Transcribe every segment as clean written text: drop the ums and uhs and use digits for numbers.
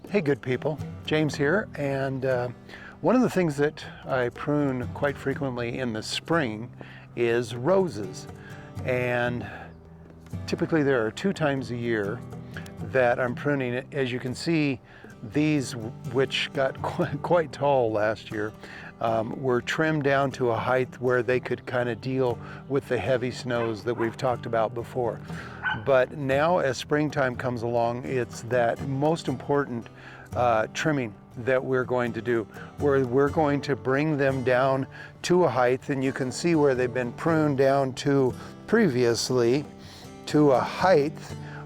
Hey good people, James here, and one of the things that I prune quite frequently in the spring is roses. And typically there are 2 times a year that I'm pruning it. As you can see, these, which got quite tall last year, were trimmed down to a height where they could kind of deal with the heavy snows that we've talked about before. But now as springtime comes along, it's that most important trimming that we're going to do, where we're going to bring them down to a height, and you can see where they've been pruned down to previously to a height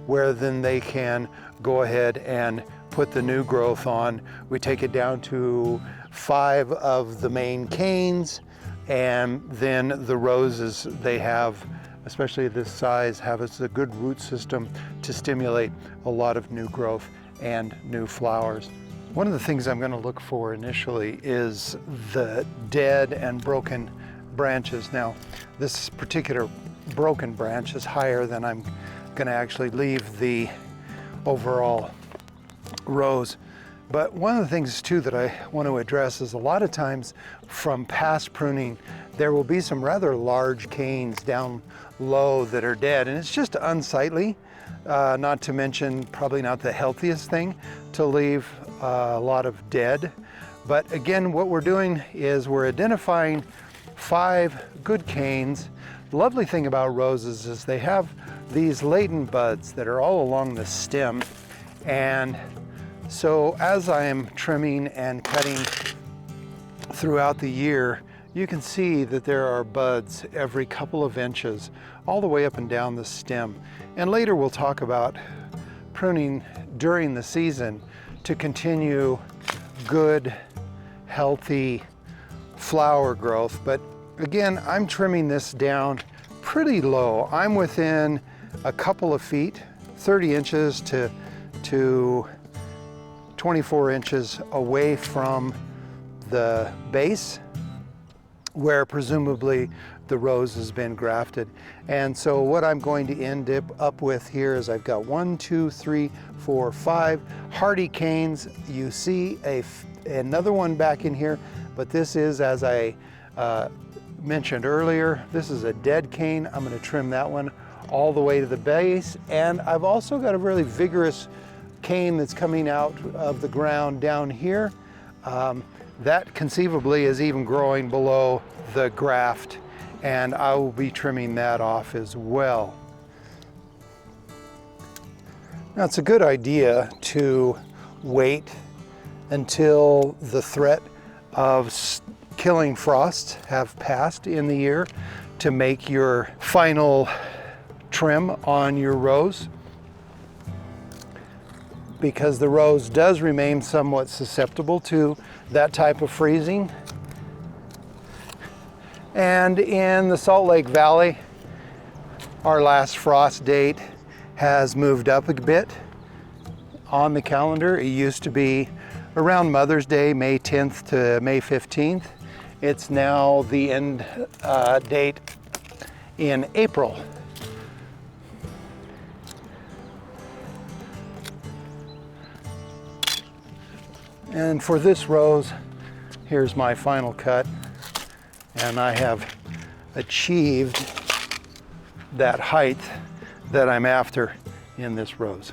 where then they can go ahead and put the new growth on. We take it down to 5 of the main canes, and then the roses, they have, especially this size, have a good root system to stimulate a lot of new growth and new flowers. One of the things I'm going to look for initially is the dead and broken branches. Now, this particular broken branch is higher than I'm going to actually leave the overall rows. But one of the things too that I want to address is a lot of times from past pruning, there will be some rather large canes down low that are dead, and it's just unsightly. Not to mention probably not the healthiest thing to leave a lot of dead. But again, what we're doing is we're identifying 5 good canes. The lovely thing about roses is they have these latent buds that are all along the stem, and so as I am trimming and cutting throughout the year, you can see that there are buds every couple of inches all the way up and down the stem. And later we'll talk about pruning during the season to continue good, healthy flower growth. But again, I'm trimming this down pretty low. I'm within a couple of feet, 30 inches to 24 inches away from the base, where presumably the rose has been grafted. And so what I'm going to end up with here is I've got 1, 2, 3, 4, 5 hardy canes. You see another one back in here, but this is, as I mentioned earlier, this is a dead cane. I'm going to trim that one all the way to the base. And I've also got a really vigorous cane that's coming out of the ground down here. That conceivably is even growing below the graft, and I will be trimming that off as well. Now, it's a good idea to wait until the threat of killing frosts have passed in the year to make your final trim on your rose, because the rose does remain somewhat susceptible to that type of freezing. And in the Salt Lake Valley, our last frost date has moved up a bit on the calendar. It used to be around Mother's Day, May 10th to May 15th. It's now the end date in April. And for this rose, here's my final cut, and I have achieved that height that I'm after in this rose.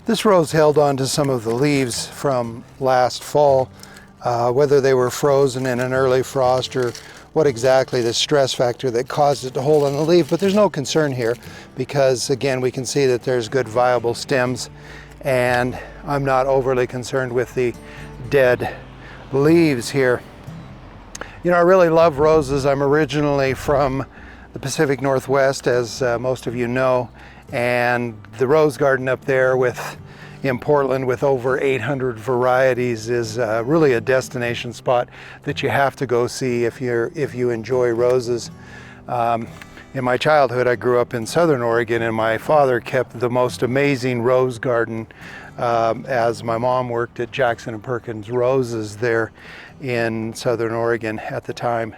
This rose held on to some of the leaves from last fall, whether they were frozen in an early frost or what exactly the stress factor that caused it to hold on the leaf, but there's no concern here because, again, we can see that there's good viable stems, and I'm not overly concerned with the dead leaves here. You know, I really love roses. I'm originally from the Pacific Northwest, as most of you know, and the rose garden up there in Portland with over 800 varieties is really a destination spot that you have to go see if you enjoy roses. In my childhood, I grew up in Southern Oregon, and my father kept the most amazing rose garden as my mom worked at Jackson and Perkins Roses there in Southern Oregon at the time.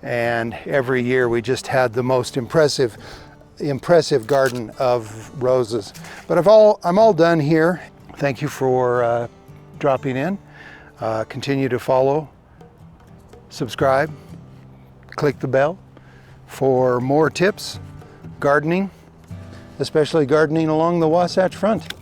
And every year we just had the most impressive garden of roses. But I'm all done here. Thank you for dropping in. Continue to follow, subscribe, click the bell for more tips, gardening, especially gardening along the Wasatch Front.